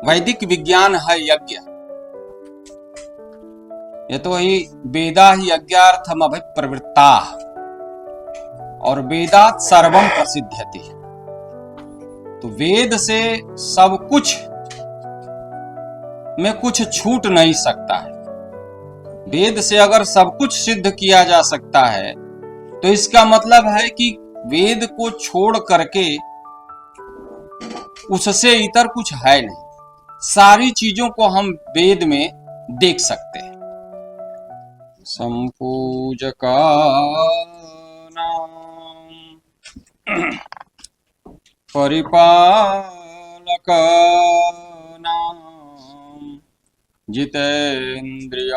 वैदिक विज्ञान है यज्ञ। यतोहि वेदा ही यज्ञार्थम अभिप्रवृत्ता और वेदात् सर्वम प्रसिद्ध्यति। तो वेद से सब कुछ में कुछ छूट नहीं सकता है। वेद से अगर सब कुछ सिद्ध किया जा सकता है तो इसका मतलब है कि वेद को छोड़ करके उससे इतर कुछ है नहीं। सारी चीजों को हम वेद में देख सकते हैं। संपूजका परिपालक जितेन्द्रियाणां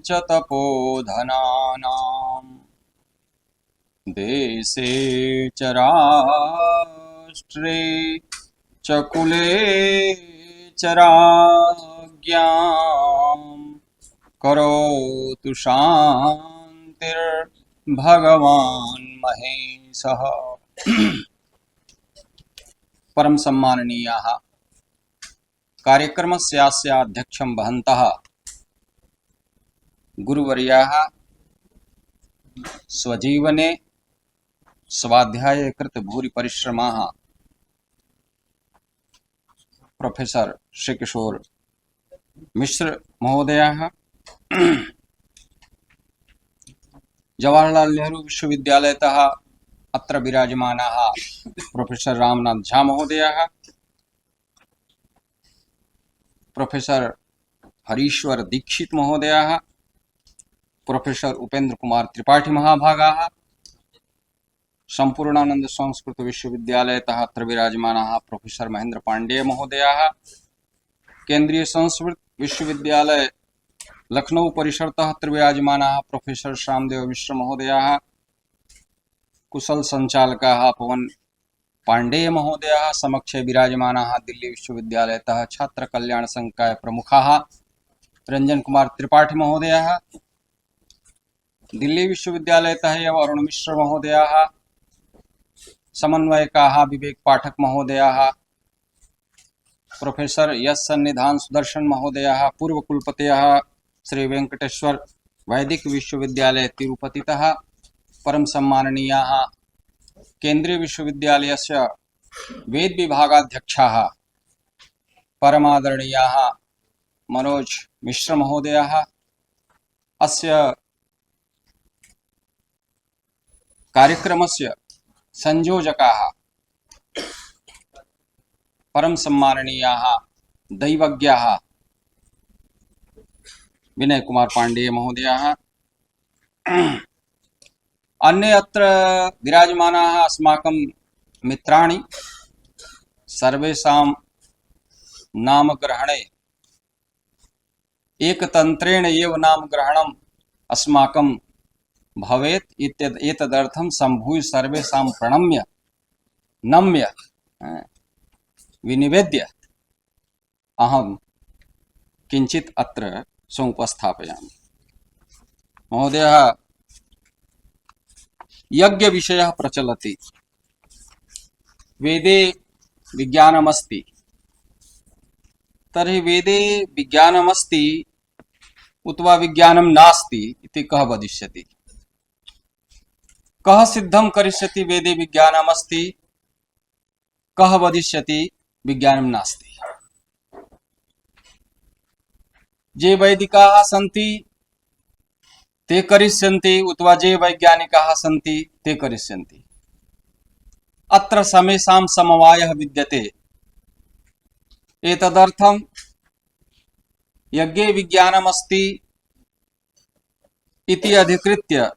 च तपोधनानां देशे च राष्ट्रे च कुले च राज्ञां करोतु शान्तिर्भगवान् महेशः। परम सम्माननीयाः कार्यक्रमस्यास्य अध्यक्षं वहन्तः गुरुवर्याः स्वजीवने स्वाध्यायकृत भूरि परिश्रमाः प्रोफेसर श्री किशोर मिश्र महोदयाः, जवाहरलाल नेहरू विश्वविद्यालयतः अत्र विराजमानाः प्रोफेसर रामनाथ झा महोदयाः, प्रोफेसर हरीश्वर दीक्षित महोदयाः, प्रोफेसर उपेंद्र कुमार त्रिपाठी महाभागाः, संपूर्णानंद संस्कृत विश्वविद्यालयतः अत्र विराजमानाः प्रोफेसर महेंद्र पांडेय महोदयाः, केंद्रीय संस्कृत विश्वविद्यालय लखनऊ परिसरतः अत्र विराजमानाः प्रोफेसर श्यामदेव मिश्र महोदयाः, कुशल संचालकाः पवन पांडेय महोदयाः, समक्षे विराजमानाः दिल्ली विश्वविद्यालयतः छात्र कल्याण संकाय प्रमुखाः रंजन कुमार त्रिपाठी महोदयाः, दिल्ली विश्वविद्यालयतः एव अरुण मिश्र महोदयाः, समन्वयकाः विवेक पाठक महोदयाः, प्रोफेसर यश सन्निधान सुदर्शन महोदयाः, पूर्व कुलपतयः श्री वेंकटेश्वर वैदिक विश्वविद्यालय तिरुपतितः, परम सम्माननीयाः केंद्रीय विश्वविद्यालयस्य वेद विभागाध्यक्षाः परमादरणीयाः मनोज मिश्र महोदयाः, अस्य कार्यक्रमस्य संयोजकाः परम सम्माननीयाः दैवज्ञाः विनय कुमार पांडेय महोदयाः, अन्य अत्र विराजमानाः अस्माकं मित्राणि, सर्वेषां नामग्रहणे एकतन्त्रेण एव नामग्रहणम् अस्माकं भवेत् एतदर्थं सम्भूय सर्वेषां प्रणम्य नम्य विनिवेद्य अहं किंचित् अत्र समुपस्थापयामि। महोदयः, यज्ञ विषयः प्रचलति, वेदे विज्ञानमस्ति, तर्हि वेदे विज्ञानमस्ति उतवा विज्ञानं नास्ति इति कः वदिष्यति? कः सिद्धं करिष्यति वेदे विज्ञानमस्ति, कः वदिष्यति विज्ञानं नास्ति? जे वैदिकाः सन्ति ते करिष्यन्ति उतवा जे वैज्ञानिकाः सन्ति ते करिष्यन्ति। अत्र समेषां समवायः विद्यते। एतदर्थं यज्ञे विज्ञानमस्ति इति अधिकृत्य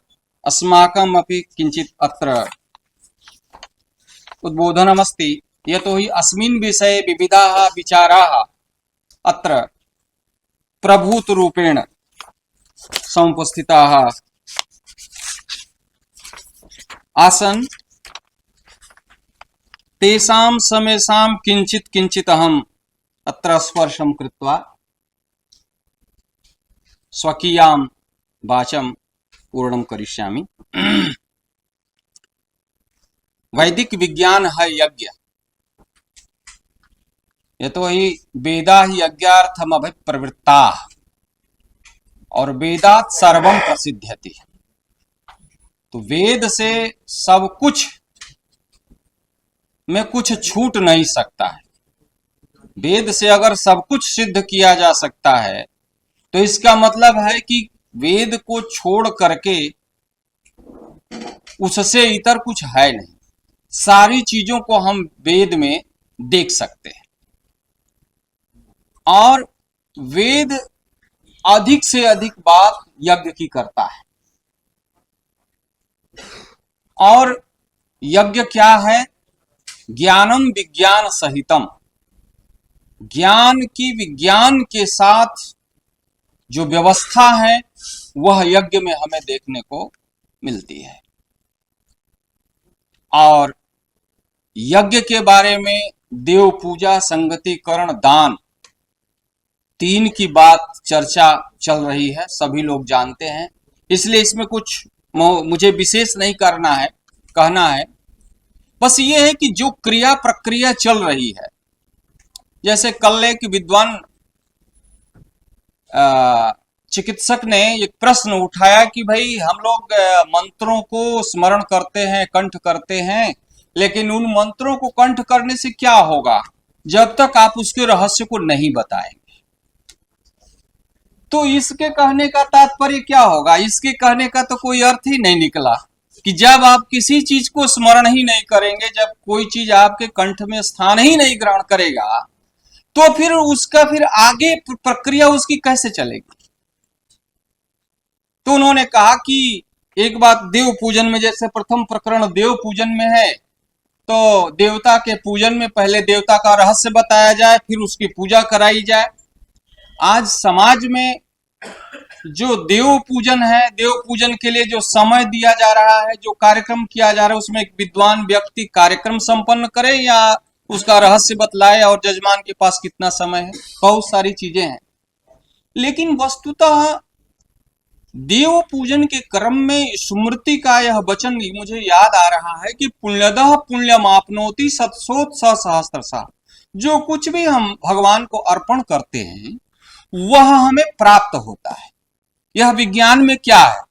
अस्माकम् अपि किंचित् अत्र उद्बोधनमस्ति। यतोहि अस्मिन् विषये विविधाः विचाराः अत्र प्रभूतरूपेण समुपस्थिताः आसन्। तेषां समेषां किंचित् अहम् अत्र स्पर्शं कृत्वा स्वकीयां वाचं पूर्णं करिष्यामि। वैदिक विज्ञान है यज्ञ। यतो ही वेदा ही यज्ञार्थम अभिप्रवृत्ता और वेदात सर्वम प्रसिद्ध्यति। तो वेद से सब कुछ में कुछ छूट नहीं सकता है। वेद से अगर सब कुछ सिद्ध किया जा सकता है तो इसका मतलब है कि वेद को छोड़ करके उससे इतर कुछ है नहीं। सारी चीजों को हम वेद में देख सकते हैं और वेद अधिक से अधिक बात यज्ञ की करता है। और यज्ञ क्या है? ज्ञानम विज्ञान सहितम, ज्ञान की विज्ञान के साथ जो व्यवस्था है वह यज्ञ में हमें देखने को मिलती है। और यज्ञ के बारे में देव पूजा, संगतिकरण, दान, तीन की बात चर्चा चल रही है, सभी लोग जानते हैं, इसलिए इसमें कुछ मुझे विशेष नहीं कहना है। बस ये है कि जो क्रिया प्रक्रिया चल रही है, जैसे कल एक विद्वान चिकित्सक ने एक प्रश्न उठाया कि भाई हम लोग मंत्रों को स्मरण करते हैं, कंठ करते हैं, लेकिन उन मंत्रों को कंठ करने से क्या होगा जब तक आप उसके रहस्य को नहीं बताएंगे। तो इसके कहने का तात्पर्य क्या होगा? इसके कहने का तो कोई अर्थ ही नहीं निकला कि जब आप किसी चीज को स्मरण ही नहीं करेंगे, जब कोई चीज आपके कंठ में स्थान ही नहीं ग्रहण करेगा, तो फिर उसका फिर आगे प्रक्रिया उसकी कैसे चलेगी? तो उन्होंने कहा कि एक बात देव पूजन में, जैसे प्रथम प्रकरण देव पूजन में है, तो देवता के पूजन में पहले देवता का रहस्य बताया जाए, फिर उसकी पूजा कराई जाए। आज समाज में जो देव पूजन है, देव पूजन के लिए जो समय दिया जा रहा है, जो कार्यक्रम किया जा रहा है, उसमें एक विद्वान व्यक्ति कार्यक्रम संपन्न करे या उसका रहस्य बतलाए और जजमान के पास कितना समय है, बहुत सारी चीजें हैं। लेकिन वस्तुतः देव पूजन के क्रम में स्मृति का यह वचन मुझे याद आ रहा है कि पुण्यदः पुण्यमाप्नोति सत्सोत सहस्त्रशः। जो कुछ भी हम भगवान को अर्पण करते हैं वह हमें प्राप्त होता है। यह विज्ञान में क्या है?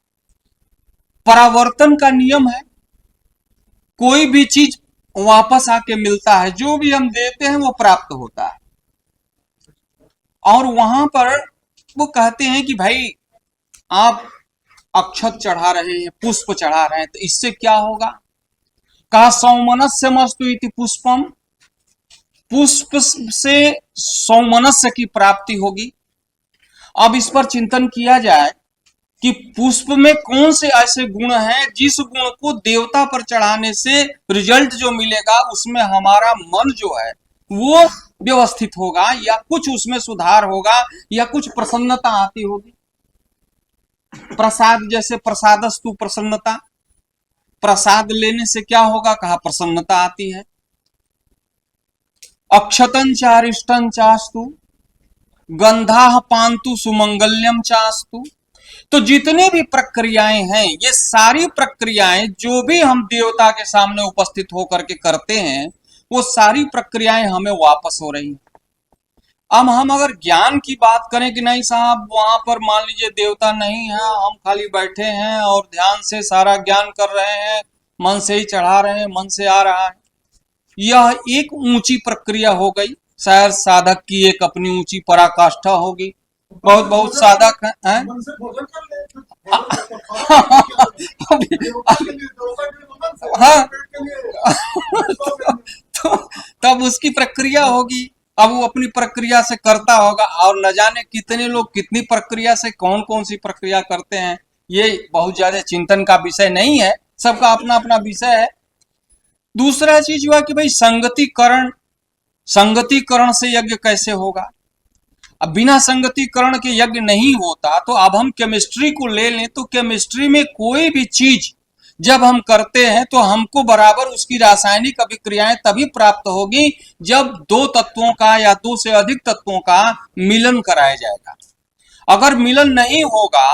परावर्तन का नियम है। कोई भी चीज वापस आके मिलता है, जो भी हम देते हैं वो प्राप्त होता है। और वहां पर वो कहते हैं कि भाई आप अक्षत चढ़ा रहे हैं, पुष्प चढ़ा रहे हैं, तो इससे क्या होगा? कहा सौमनस्य मस्तु इति पुष्पम, पुष्प से सौमनस्य की प्राप्ति होगी। अब इस पर चिंतन किया जाए कि पुष्प में कौन से ऐसे गुण हैं जिस गुण को देवता पर चढ़ाने से रिजल्ट जो मिलेगा उसमें हमारा मन जो है वो व्यवस्थित होगा, या कुछ उसमें सुधार होगा, या कुछ प्रसन्नता आती होगी। प्रसाद, जैसे प्रसादस्तु प्रसन्नता, प्रसाद लेने से क्या होगा? कहा प्रसन्नता आती है। अक्षतं चारिष्टं चास्तु गंधा पांतु सुमंगल्यम चास्तु। तो जितनी भी प्रक्रियाएं हैं, ये सारी प्रक्रियाएं जो भी हम देवता के सामने उपस्थित होकर के करते हैं, वो सारी प्रक्रियाएं हमें वापस हो रही हैं। अब हम अगर ज्ञान की बात करें कि नहीं साहब वहां पर मान लीजिए देवता नहीं है, हम खाली बैठे हैं और ध्यान से सारा ज्ञान कर रहे हैं, मन से ही चढ़ा रहे हैं, मन से आ रहा है, यह एक ऊंची प्रक्रिया हो गई। शायद साधक की एक अपनी ऊंची पराकाष्ठा होगी। बहुत बहुत साधक हैं हाँ तो तब उसकी प्रक्रिया होगी। अब वो अपनी प्रक्रिया से करता होगा, और न जाने कितने लोग कितनी प्रक्रिया से कौन कौन सी प्रक्रिया करते हैं। ये बहुत ज्यादा चिंतन का विषय नहीं है, सबका अपना अपना विषय है। दूसरा चीज हुआ कि भाई संगतिकरण से यज्ञ कैसे होगा? अब बिना संगतिकरण के यज्ञ नहीं होता। तो अब हम केमिस्ट्री को ले लें तो केमिस्ट्री में कोई भी चीज जब हम करते हैं तो हमको बराबर उसकी रासायनिक अभिक्रियाएं तभी प्राप्त होगी जब दो तत्वों का या दो से अधिक तत्वों का मिलन कराया जाएगा। अगर मिलन नहीं होगा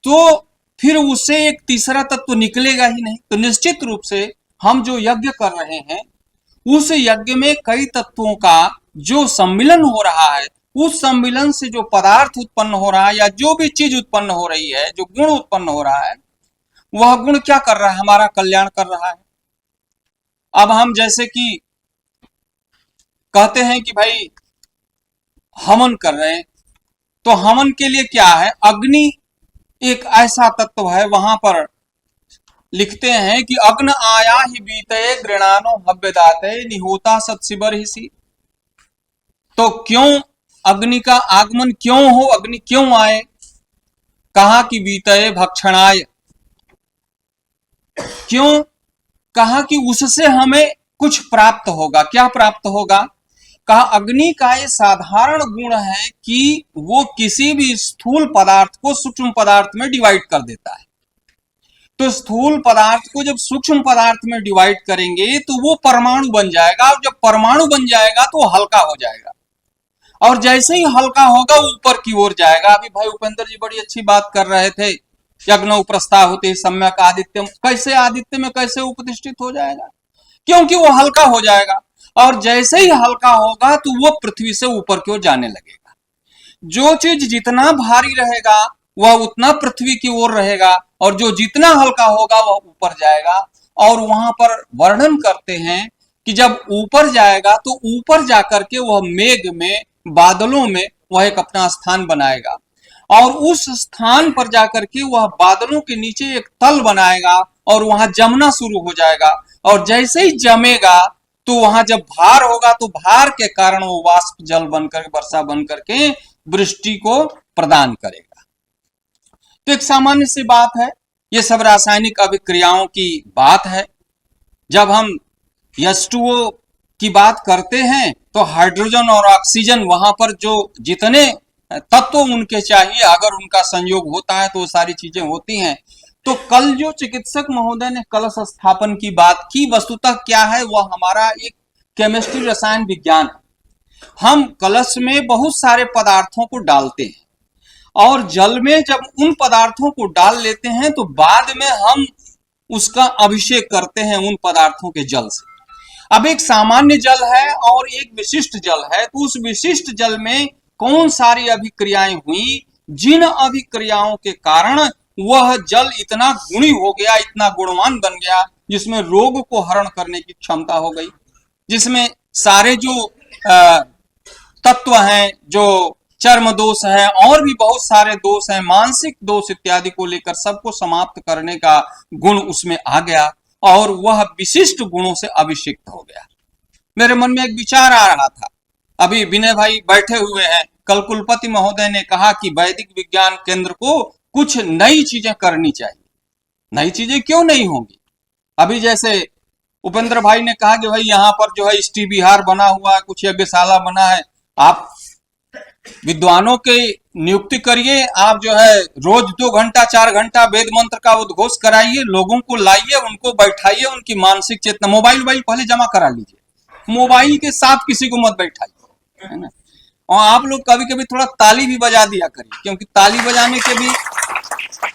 तो फिर उससे एक तीसरा तत्व निकलेगा ही नहीं। तो निश्चित रूप से हम जो यज्ञ कर रहे हैं उस यज्ञ में कई तत्वों का जो सम्मिलन हो रहा है, उस सम्मिलन से जो पदार्थ उत्पन्न हो रहा है या जो भी चीज उत्पन्न हो रही है, जो गुण उत्पन्न हो रहा है, वह गुण क्या कर रहा है? हमारा कल्याण कर रहा है। अब हम जैसे कि कहते हैं कि भाई हवन कर रहे हैं, तो हवन के लिए क्या है? अग्नि एक ऐसा तत्व है, वहां पर लिखते हैं कि अग्न आया ही बीते गृणानो हव्यदाते निहोता सत्सिबर ही सी। तो क्यों अग्नि का आगमन क्यों हो? अग्नि क्यों आए? कहा कि बीते भक्षणाय। क्यों? कहा कि उससे हमें कुछ प्राप्त होगा। क्या प्राप्त होगा? कहा अग्नि का ये साधारण गुण है कि वो किसी भी स्थूल पदार्थ को सूक्ष्म पदार्थ में डिवाइड कर देता है। तो स्थूल पदार्थ को जब सूक्ष्म पदार्थ में डिवाइड करेंगे तो वो परमाणु बन जाएगा, और जब परमाणु बन जाएगा तो वो हल्का हो जाएगा, और जैसे ही हल्का होगा ऊपर की ओर जाएगा। अभी भाई उपेंद्र जी बड़ी अच्छी बात कर रहे थे, यज्ञ प्रस्ताव होते सम्यक आदित्य। कैसे आदित्य में कैसे उपदिष्टित हो जाएगा? क्योंकि वो हल्का हो जाएगा, और जैसे ही हल्का होगा तो वो पृथ्वी से ऊपर की ओर जाने लगेगा। जो चीज जितना भारी रहेगा वह उतना पृथ्वी की ओर रहेगा, और जो जितना हल्का होगा वह ऊपर जाएगा। और वहां पर वर्णन करते हैं कि जब ऊपर जाएगा तो ऊपर जाकर के वह मेघ में, बादलों में वह एक अपना स्थान बनाएगा, और उस स्थान पर जाकर के वह बादलों के नीचे एक तल बनाएगा, और वहां जमना शुरू हो जाएगा। और जैसे ही जमेगा तो वहां जब भार होगा तो भार के कारण वो वाष्प जल बनकर, वर्षा बनकर के वृष्टि को प्रदान करेगा। तो एक सामान्य सी बात है, ये सब रासायनिक अभिक्रियाओं की बात है। जब हम H2O की बात करते हैं तो हाइड्रोजन और ऑक्सीजन, वहां पर जो जितने तत्व उनके चाहिए, अगर उनका संयोग होता है तो वो सारी चीजें होती हैं। तो कल जो चिकित्सक महोदय ने कलश स्थापन की बात की, वस्तुतः क्या है? वह हमारा एक केमिस्ट्री रसायन विज्ञान है। हम कलश में बहुत सारे पदार्थों को डालते हैं, और जल में जब उन पदार्थों को डाल लेते हैं तो बाद में हम उसका अभिषेक करते हैं उन पदार्थों के जल से। अब एक सामान्य जल है और एक विशिष्ट जल है, तो उस विशिष्ट जल में कौन सारी अभिक्रियाएं हुई, जिन अभिक्रियाओं के कारण वह जल इतना गुणी हो गया, इतना गुणवान बन गया, जिसमें रोग को हरण करने की क्षमता हो गई, जिसमें सारे जो तत्व हैं, जो चर्म दोष है और भी बहुत सारे दोष हैं, मानसिक दोष इत्यादि को लेकर सबको समाप्त करने का गुण उसमें आ गया, और वह विशिष्ट गुणों से अभिषिक्त हो गया। मेरे मन में एक विचार आ रहा था, अभी विनय भाई बैठे हुए हैं, कल कुलपति महोदय ने कहा कि वैदिक विज्ञान केंद्र को कुछ नई चीजें करनी चाहिए। नई चीजें क्यों नहीं होंगी? अभी जैसे उपेंद्र भाई ने कहा कि भाई यहाँ पर जो है स्टी विहार बना हुआ है, कुछ यज्ञशाला बना है, आप विद्वानों के नियुक्ति करिए, आप जो है रोज 2 घंटा 4 घंटा वेद मंत्र का उद्घोष कराइए, लोगों को लाइए, उनको बैठाइए, उनकी मानसिक चेतना, मोबाइल पहले जमा करा लीजिए, मोबाइल के साथ किसी को मत बैठाइए, है ना। और आप लोग कभी कभी थोड़ा ताली भी बजा दिया करिए, क्योंकि ताली बजाने के भी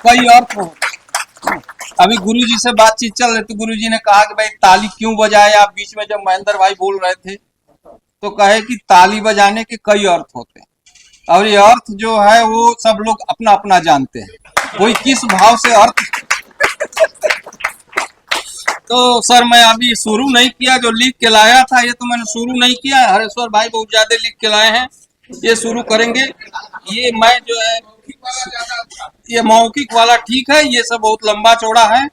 कई अर्थ होते। अभी गुरुजी से बातचीत चल रही थी, गुरुजी ने कहा कि भाई ताली क्यों बजाए आप? बीच में जब महेंद्र भाई बोल रहे थे तो कहे कि ताली बजाने के कई अर्थ होते हैं, और ये अर्थ जो है वो सब लोग अपना अपना जानते हैं, कोई किस भाव से अर्थ। तो सर मैं अभी शुरू नहीं किया, जो लिख के लाया था ये तो मैंने शुरू नहीं किया है, हरेश्वर भाई बहुत ज्यादा लिख के लाए हैं, ये शुरू करेंगे। ये मैं जो है ये मौखिक वाला ठीक है, ये सब बहुत लंबा चौड़ा है।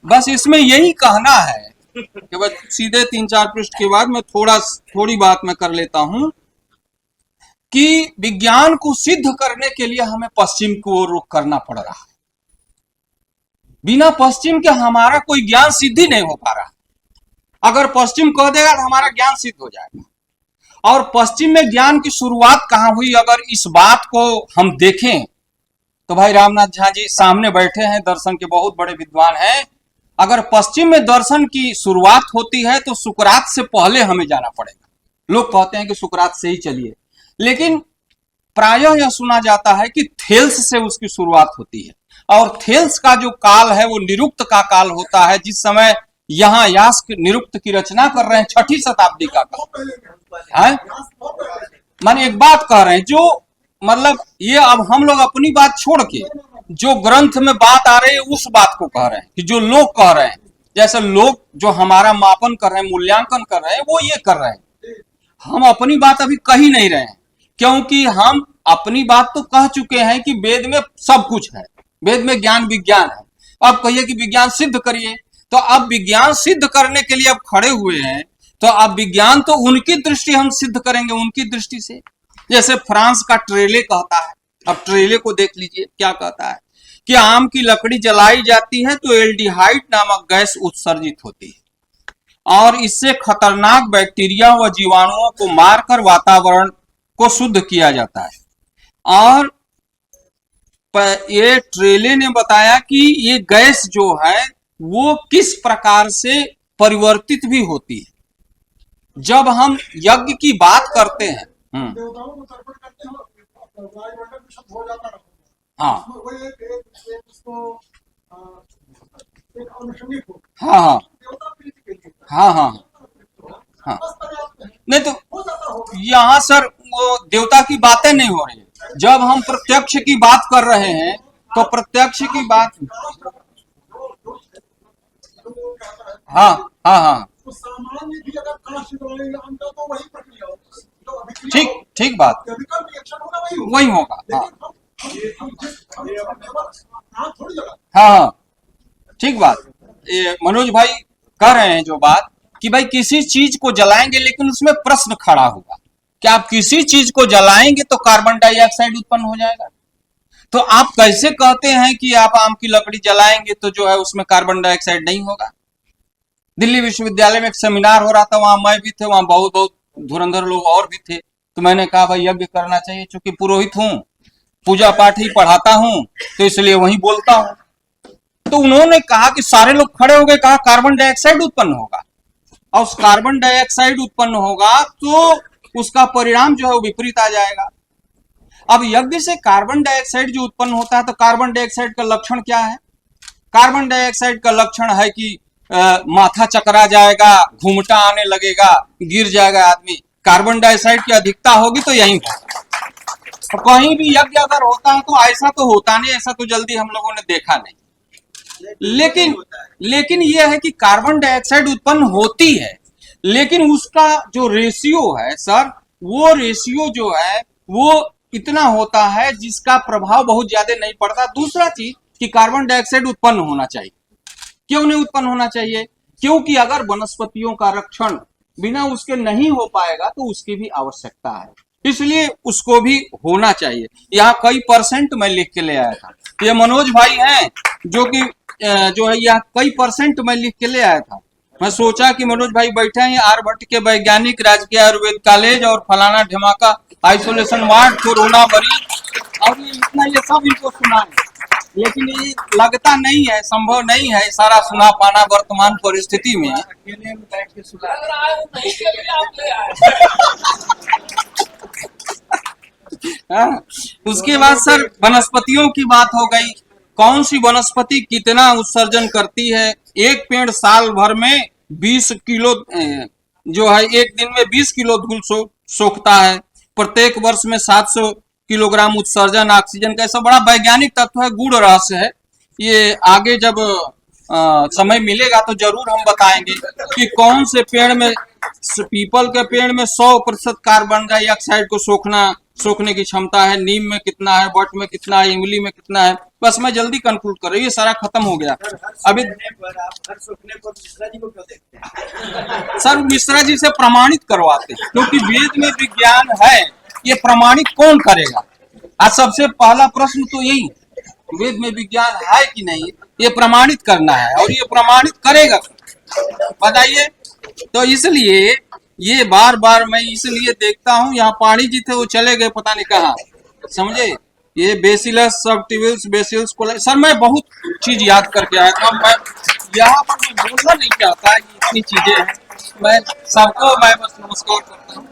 बस इसमें यही कहना है कि बस सीधे 3-4 पृष्ठ के बाद मैं थोड़ी बात मैं कर लेता हूं कि विज्ञान को सिद्ध करने के लिए हमें पश्चिम को रुख करना पड़ रहा है। बिना पश्चिम के हमारा कोई ज्ञान सिद्धि नहीं हो पा रहा। अगर पश्चिम कह देगा तो हमारा ज्ञान सिद्ध हो जाएगा। और पश्चिम में ज्ञान की शुरुआत कहां हुई, अगर इस बात को हम देखें तो भाई रामनाथ झा जी सामने बैठे हैं, दर्शन के बहुत बड़े विद्वान हैं। अगर पश्चिम में दर्शन की शुरुआत होती है तो सुकरात से पहले हमें जाना पड़ेगा। लोग कहते हैं कि सुकरात से ही चलिए, लेकिन प्रायः यह सुना जाता है कि थेल्स से उसकी शुरुआत होती है, और थेल्स का जो काल है वो निरुक्त का काल होता है, जिस समय यहाँ यास्क निरुक्त की रचना कर रहे हैं 6ठी शताब्दी का है। माने एक बात कह रहे हैं जो मतलब ये अब हम लोग अपनी बात छोड़ के जो ग्रंथ में बात आ रही है उस बात को कह रहे हैं कि जो लोग कह रहे हैं, जैसे लोग जो हमारा मापन कर रहे हैं, मूल्यांकन कर रहे हैं, वो ये कर रहे हैं। हम अपनी बात अभी कह ही नहीं रहे हैं, क्योंकि हम अपनी बात तो कह चुके हैं कि वेद में सब कुछ है, वेद में ज्ञान विज्ञान है। अब कहिए कि विज्ञान सिद्ध करिए, तो अब विज्ञान सिद्ध करने के लिए अब खड़े हुए हैं, तो अब विज्ञान तो उनकी दृष्टि हम सिद्ध करेंगे, उनकी दृष्टि से। जैसे फ्रांस का ट्रेले कहता है, अब ट्रेले को देख लीजिए क्या कहता है कि आम की लकड़ी जलाई जाती है तो एल्डिहाइड नामक गैस उत्सर्जित होती है और इससे खतरनाक बैक्टीरिया व जीवाणुओं को मारकर वातावरण को शुद्ध किया जाता है। और ये ट्रेले ने बताया कि ये गैस जो है वो किस प्रकार से परिवर्तित भी होती है। जब हम यज्ञ की बात करते हैं, हाँ हाँ हाँ हाँ हाँ हाँ, नहीं तो यहाँ सर वो देवता की बातें नहीं हो रही है। जब हम प्रत्यक्ष की बात कर रहे हैं तो प्रत्यक्ष की बात, हाँ हाँ हाँ, ठीक ठीक बात, वही होगा। हाँ हाँ ठीक बात। ये मनोज भाई कह रहे हैं जो बात कि भाई किसी चीज को जलाएंगे लेकिन उसमें प्रश्न खड़ा होगा कि आप किसी चीज को जलाएंगे तो कार्बन डाइऑक्साइड उत्पन्न हो जाएगा। तो आप कैसे कहते हैं कि आप आम की लकड़ी जलाएंगे तो जो है उसमें कार्बन डाइऑक्साइड नहीं होगा। दिल्ली विश्वविद्यालय में एक सेमिनार हो रहा था, वहां मैं भी थे, वहां बहुत बहुत धुरंधर लोग और भी थे। तो मैंने कहा भाई यज्ञ करना चाहिए, चूंकि पुरोहित हूं, पूजा पाठ ही पढ़ाता हूं, तो इसलिए वही बोलता हूं। तो उन्होंने कहा कि सारे लोग खड़े हो गए, कहा कार्बन डाइऑक्साइड उत्पन्न होगा, और उस कार्बन डाइऑक्साइड उत्पन्न होगा तो उसका परिणाम जो है वो विपरीत आ जाएगा। अब यज्ञ से कार्बन डाइऑक्साइड जो उत्पन्न होता है, तो कार्बन डाइऑक्साइड का लक्षण क्या है? कार्बन डाइऑक्साइड का लक्षण है कि माथा चकरा जाएगा, घूमटा आने लगेगा, गिर जाएगा आदमी। कार्बन डाइऑक्साइड की अधिकता होगी तो यही होगा। तो कहीं भी यज्ञ अगर होता है तो ऐसा तो होता नहीं, ऐसा तो जल्दी हम लोगों ने देखा नहीं। लेकिन यह है कि कार्बन डाइऑक्साइड उत्पन्न होती है, लेकिन उसका जो रेशियो है सर, वो रेशियो जो है वो इतना होता है जिसका प्रभाव बहुत ज्यादा नहीं पड़ता। दूसरा चीज कि कार्बन डाइऑक्साइड उत्पन्न होना चाहिए। क्यों नहीं उत्पन्न होना चाहिए? क्योंकि अगर वनस्पतियों का रक्षण बिना उसके नहीं हो पाएगा तो उसकी भी आवश्यकता है, इसलिए उसको भी होना चाहिए। यहाँ कई परसेंट मैं लिख के ले आया था। ये मनोज भाई हैं जो है यहाँ कई परसेंट मैं लिख के ले आया था। मैं सोचा कि मनोज भाई बैठे हैं आर्यभट्ट के वैज्ञानिक, राजकीय आयुर्वेद कॉलेज और फलाना ढमाका आइसोलेशन वार्ड, कोरोना मरीज, और ये इतना ये सब इनको सुना है, लेकिन ये लगता नहीं है, संभव नहीं है सारा सुना पाना वर्तमान परिस्थिति में। उसके बाद सर वनस्पतियों की बात हो गई। कौन सी वनस्पति कितना उत्सर्जन करती है? एक पेड़ साल भर में 20 किलो जो है एक दिन में 20 किलो धूल सोखता है। प्रत्येक वर्ष में 700 किलोग्राम उत्सर्जन ऑक्सीजन का। ऐसा बड़ा वैज्ञानिक तत्व है, गूढ़ रहस्य है। ये आगे जब समय मिलेगा तो जरूर हम बताएंगे कि कौन से पेड़ में, पीपल के पेड़ में 100% कार्बन डाइऑक्साइड को सोखने की क्षमता है, नीम में कितना है, बट में कितना है, इमली में कितना है। बस मैं जल्दी कंक्लूड कर रही हूँ, ये सारा खत्म हो गया अभी। सर मिश्रा जी से प्रमाणित करवाते हैं, क्योंकि वेद में विज्ञान है, ये प्रमाणित कौन करेगा? आज सबसे पहला प्रश्न तो यही, वेद में विज्ञान है कि नहीं, ये प्रमाणित करना है, और ये प्रमाणित करेगा, बताइए। तो इसलिए ये बार बार मैं इसलिए देखता हूँ, यहाँ पाणी जी थे वो चले गए पता नहीं कहाँ, समझे। ये bacillus subtilis bacillus coli, sir मैं बहुत चीज याद करके आया था। मैं यहाँ पर मैं बोलना नहीं चाहता, इतनी चीजें हैं। मैं सबको मैं बस नमस्कार करता हूँ।